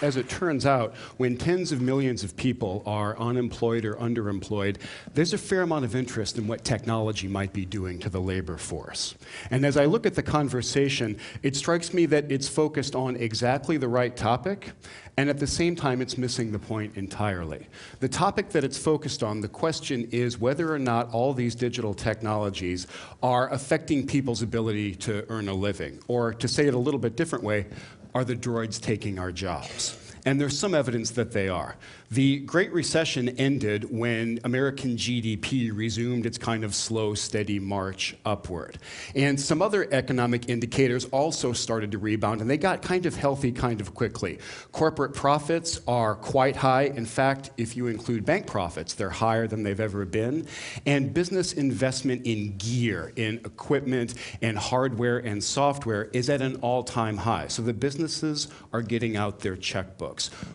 As it turns out, when tens of millions of people are unemployed or underemployed, there's a fair amount of interest in what technology might be doing to the labor force. And as I look at the conversation, it strikes me that it's focused on exactly the right topic, and at the same time, it's missing the point entirely. The topic that it's focused on, the question is whether or not all these digital technologies are affecting people's ability to earn a living. Or to say it a little bit different way, are the droids taking our jobs? And there's some evidence that they are. The Great Recession ended when American GDP resumed its kind of slow, steady march upward. And some other economic indicators also started to rebound, and they got kind of healthy kind of quickly. Corporate profits are quite high. In fact, if you include bank profits, they're higher than they've ever been. And business investment in gear, in equipment, and hardware and software is at an all-time high. So the businesses are getting out their checkbooks.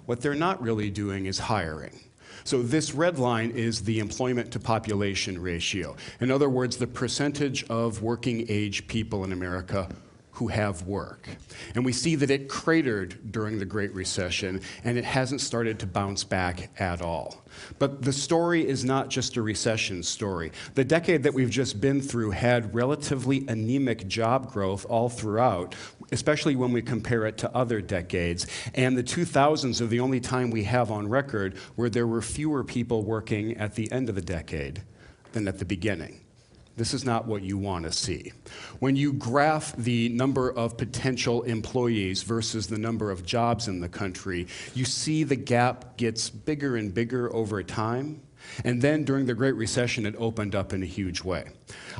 What they're not really doing is hiring. So this red line is the employment to population ratio. In other words, the percentage of working age people in America who have work. And we see that it cratered during the Great Recession, and it hasn't started to bounce back at all. But the story is not just a recession story. The decade that we've just been through had relatively anemic job growth all throughout, especially when we compare it to other decades. And the 2000s are the only time we have on record where there were fewer people working at the end of the decade than at the beginning. This is not what you want to see. When you graph the number of potential employees versus the number of jobs in the country, you see the gap gets bigger and bigger over time. And then during the Great Recession, it opened up in a huge way.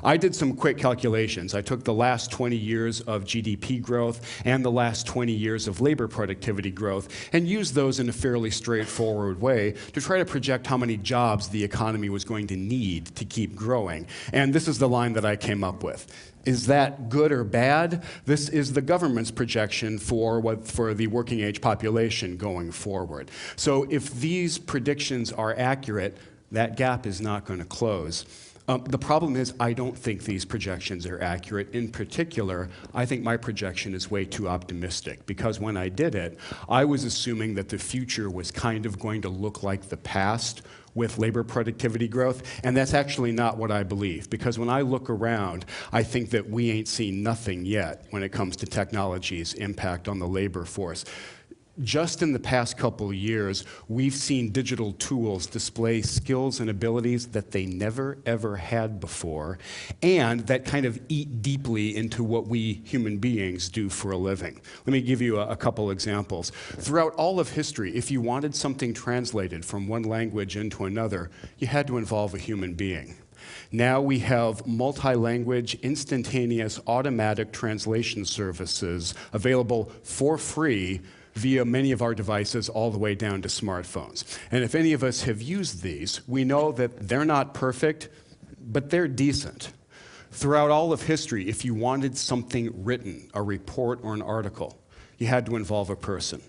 I did some quick calculations. I took the last 20 years of GDP growth and the last 20 years of labor productivity growth and used those in a fairly straightforward way to try to project how many jobs the economy was going to need to keep growing. And this is the line that I came up with. Is that good or bad? This is the government's projection for the working age population going forward. So if these predictions are accurate, that gap is not going to close. The problem is I don't think these projections are accurate. In particular, I think my projection is way too optimistic because when I did it, I was assuming that the future was kind of going to look like the past with labor productivity growth, and that's actually not what I believe, because when I look around, I think that we ain't seen nothing yet when it comes to technology's impact on the labor force. Just in the past couple of years, we've seen digital tools display skills and abilities that they never, ever had before, and that kind of eat deeply into what we human beings do for a living. Let me give you a couple examples. Throughout all of history, if you wanted something translated from one language into another, you had to involve a human being. Now we have multi-language, instantaneous, automatic translation services available for free via many of our devices all the way down to smartphones. And if any of us have used these, we know that they're not perfect, but they're decent. Throughout all of history, if you wanted something written, a report or an article, you had to involve a person.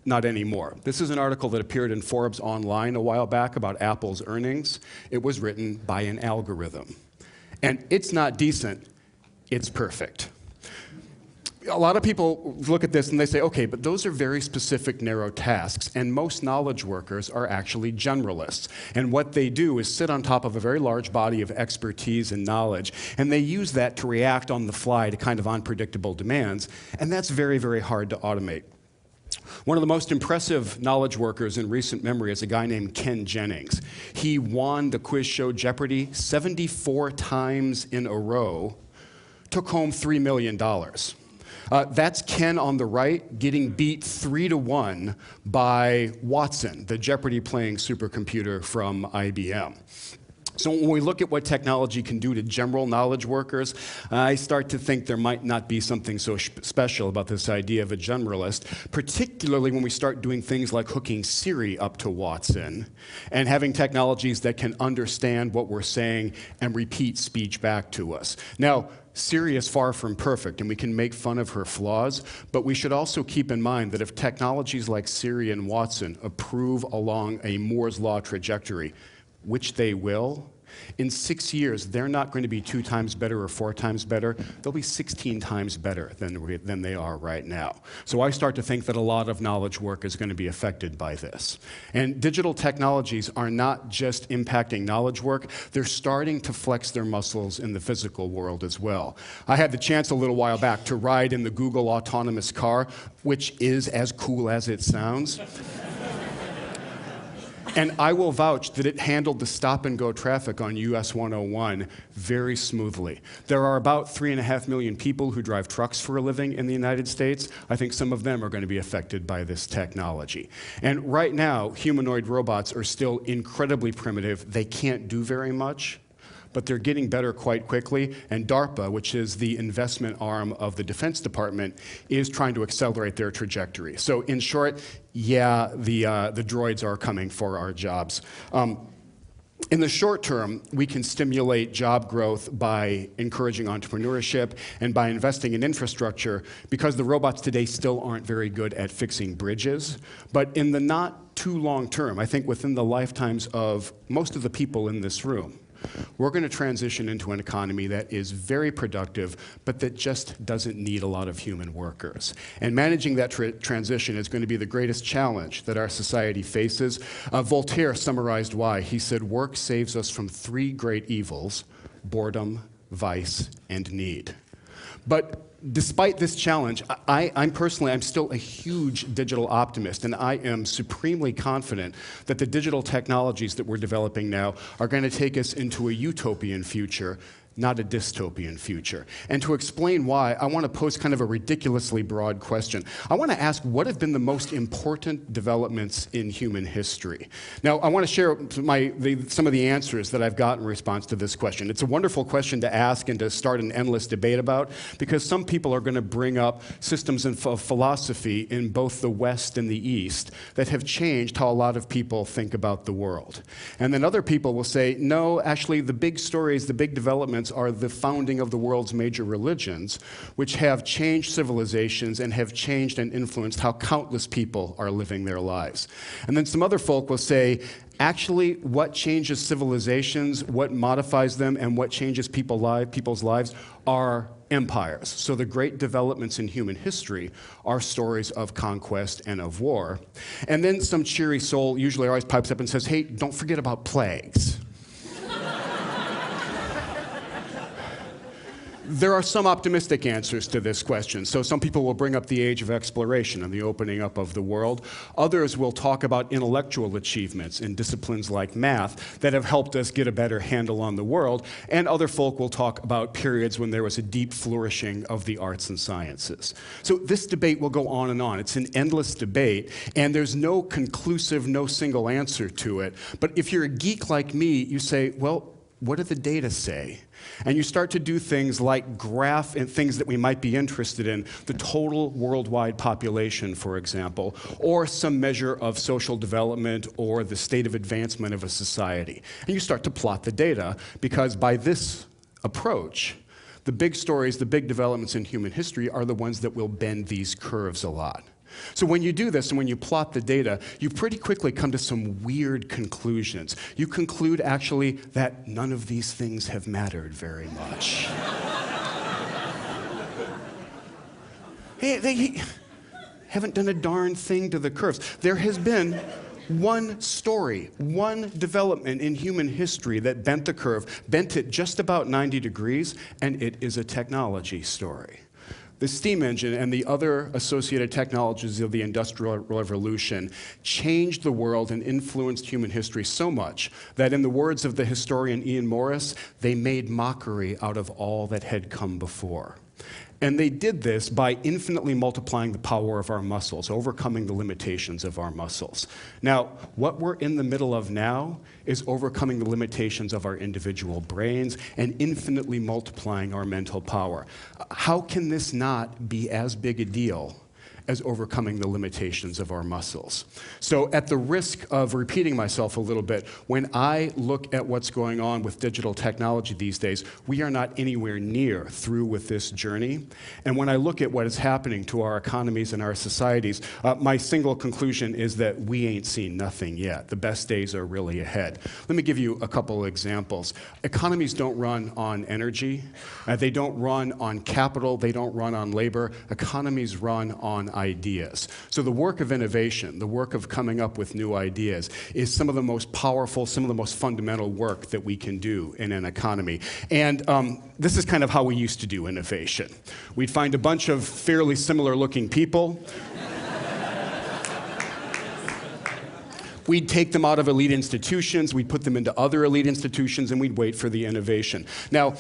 Not anymore. This is an article that appeared in Forbes Online a while back about Apple's earnings. It was written by an algorithm. And it's not decent, it's perfect. A lot of people look at this and they say, okay, but those are very specific, narrow tasks, and most knowledge workers are actually generalists. And what they do is sit on top of a very large body of expertise and knowledge, and they use that to react on the fly to kind of unpredictable demands, and that's very, very hard to automate. One of the most impressive knowledge workers in recent memory is a guy named Ken Jennings. He won the quiz show Jeopardy! 74 times in a row, took home $3 million. That's Ken on the right getting beat 3-1 by Watson, the Jeopardy-playing supercomputer from IBM. So when we look at what technology can do to general knowledge workers, I start to think there might not be something so special about this idea of a generalist, particularly when we start doing things like hooking Siri up to Watson and having technologies that can understand what we're saying and repeat speech back to us. Now, Siri is far from perfect, and we can make fun of her flaws, but we should also keep in mind that if technologies like Siri and Watson approve along a Moore's Law trajectory, which they will, in 6 years, they're not going to be 2 times better or 4 times better. They'll be 16 times better than they are right now. So I start to think that a lot of knowledge work is going to be affected by this. And digital technologies are not just impacting knowledge work, they're starting to flex their muscles in the physical world as well. I had the chance a little while back to ride in the Google autonomous car, which is as cool as it sounds. And I will vouch that it handled the stop-and-go traffic on US 101 very smoothly. There are about 3.5 million people who drive trucks for a living in the United States. I think some of them are going to be affected by this technology. And right now, humanoid robots are still incredibly primitive. They can't do very much, but they're getting better quite quickly. And DARPA, which is the investment arm of the Defense Department, is trying to accelerate their trajectory. So in short, yeah, the droids are coming for our jobs. In the short term, we can stimulate job growth by encouraging entrepreneurship and by investing in infrastructure, because the robots today still aren't very good at fixing bridges. But in the not too long term, I think within the lifetimes of most of the people in this room, we're going to transition into an economy that is very productive, but that just doesn't need a lot of human workers. And managing that transition is going to be the greatest challenge that our society faces. Voltaire summarized why. He said, "Work saves us from 3 great evils: boredom, vice, and need." But despite this challenge, I'm still a huge digital optimist, and I am supremely confident that the digital technologies that we're developing now are going to take us into a utopian future, not a dystopian future. And to explain why, I want to pose kind of a ridiculously broad question. I want to ask, what have been the most important developments in human history? Now, I want to share some of the answers that I've got in response to this question. It's a wonderful question to ask and to start an endless debate about, because some people are going to bring up systems of philosophy in both the West and the East that have changed how a lot of people think about the world. And then other people will say, no, actually, the big stories, the big developments are the founding of the world's major religions, which have changed civilizations and have changed and influenced how countless people are living their lives. And then some other folk will say, actually, what changes civilizations, what modifies them, and what changes people's lives are empires. So the great developments in human history are stories of conquest and of war. And then some cheery soul usually always pipes up and says, hey, don't forget about plagues. There are some optimistic answers to this question. So some people will bring up the age of exploration and the opening up of the world. Others will talk about intellectual achievements in disciplines like math that have helped us get a better handle on the world. And other folk will talk about periods when there was a deep flourishing of the arts and sciences. So this debate will go on and on. It's an endless debate, and there's no conclusive, no single answer to it. But if you're a geek like me, you say, well, what do the data say? And you start to do things like graph and things that we might be interested in, the total worldwide population, for example, or some measure of social development or the state of advancement of a society. And you start to plot the data, because by this approach, the big stories, the big developments in human history are the ones that will bend these curves a lot. So when you do this and when you plot the data, you pretty quickly come to some weird conclusions. You conclude, actually, that none of these things have mattered very much. Hey, they haven't done a darn thing to the curves. There has been one story, one development in human history that bent the curve, bent it just about 90 degrees, and it is a technology story. The steam engine and the other associated technologies of the Industrial Revolution changed the world and influenced human history so much that, in the words of the historian Ian Morris, they made mockery out of all that had come before. And they did this by infinitely multiplying the power of our muscles, overcoming the limitations of our muscles. Now, what we're in the middle of now is overcoming the limitations of our individual brains and infinitely multiplying our mental power. How can this not be as big a deal as overcoming the limitations of our muscles. So at the risk of repeating myself a little bit, when I look at what's going on with digital technology these days, we are not anywhere near through with this journey. And when I look at what is happening to our economies and our societies, my single conclusion is that we ain't seen nothing yet. The best days are really ahead. Let me give you a couple of examples. Economies don't run on energy. They don't run on capital. They don't run on labor. Economies run on ideas. So the work of innovation, the work of coming up with new ideas, is some of the most powerful, some of the most fundamental work that we can do in an economy. And this is kind of how we used to do innovation. We'd find a bunch of fairly similar looking people. We'd take them out of elite institutions, we'd put them into other elite institutions, and we'd wait for the innovation. Now,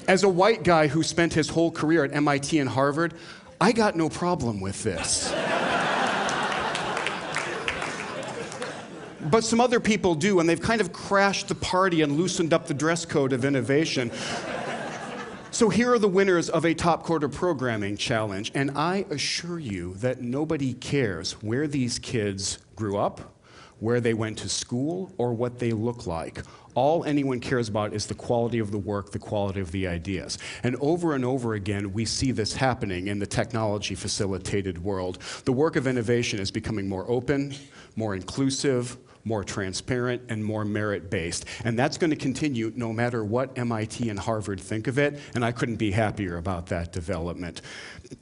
as a white guy who spent his whole career at MIT and Harvard, I got no problem with this. But some other people do, and they've kind of crashed the party and loosened up the dress code of innovation. So here are the winners of a top quarter programming challenge, and I assure you that nobody cares where these kids grew up, where they went to school, or what they look like. All anyone cares about is the quality of the work, the quality of the ideas. And over again, we see this happening in the technology-facilitated world. The work of innovation is becoming more open, more inclusive, more transparent, and more merit-based. And that's going to continue no matter what MIT and Harvard think of it, and I couldn't be happier about that development.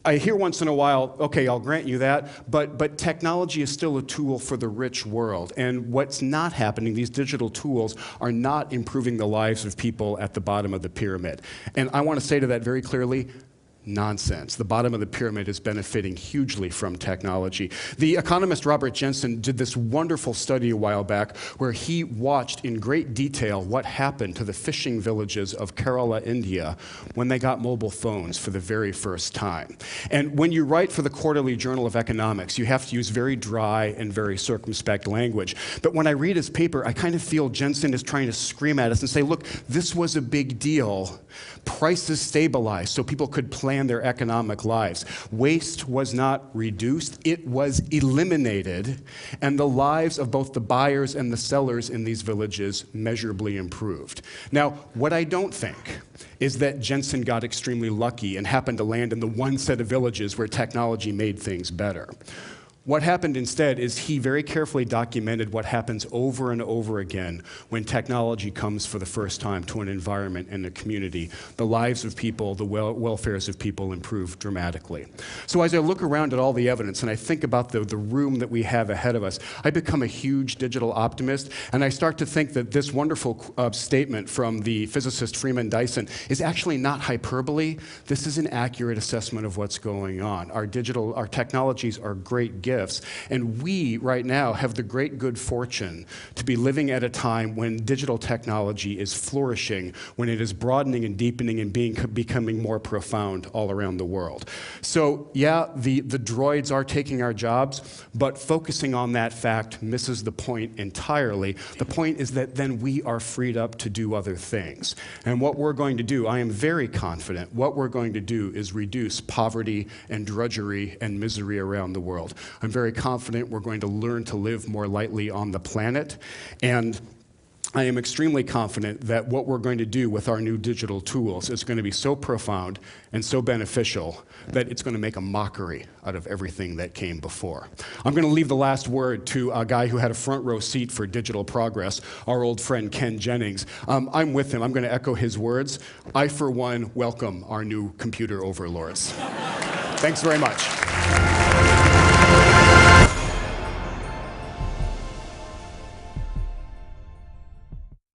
I hear once in a while, okay, I'll grant you that, but technology is still a tool for the rich world. And what's not happening, these digital tools are not improving the lives of people at the bottom of the pyramid. And I want to say to that very clearly, nonsense. The bottom of the pyramid is benefiting hugely from technology. The economist Robert Jensen did this wonderful study a while back where he watched in great detail what happened to the fishing villages of Kerala, India, when they got mobile phones for the very first time. And when you write for the Quarterly Journal of Economics, you have to use very dry and very circumspect language. But when I read his paper, I kind of feel Jensen is trying to scream at us and say, look, this was a big deal. Prices stabilized so people could plan their economic lives. Waste was not reduced, it was eliminated, and the lives of both the buyers and the sellers in these villages measurably improved. Now, what I don't think is that Jensen got extremely lucky and happened to land in the one set of villages where technology made things better. What happened instead is he very carefully documented what happens over and over again when technology comes for the first time to an environment and a community. The lives of people, the welfares of people improve dramatically. So as I look around at all the evidence and I think about the room that we have ahead of us, I become a huge digital optimist, and I start to think that this wonderful statement from the physicist Freeman Dyson is actually not hyperbole. This is an accurate assessment of what's going on. Our technologies are great gifts. And we, right now, have the great good fortune to be living at a time when digital technology is flourishing, when it is broadening and deepening and becoming more profound all around the world. So, yeah, the droids are taking our jobs, but focusing on that fact misses the point entirely. The point is that then we are freed up to do other things. And what we're going to do, I am very confident, what we're going to do is reduce poverty and drudgery and misery around the world. I'm very confident we're going to learn to live more lightly on the planet, and I am extremely confident that what we're going to do with our new digital tools is going to be so profound and so beneficial that it's going to make a mockery out of everything that came before. I'm going to leave the last word to a guy who had a front row seat for digital progress, our old friend Ken Jennings. I'm with him. I'm going to echo his words. I, for one, welcome our new computer overlords. Thanks very much.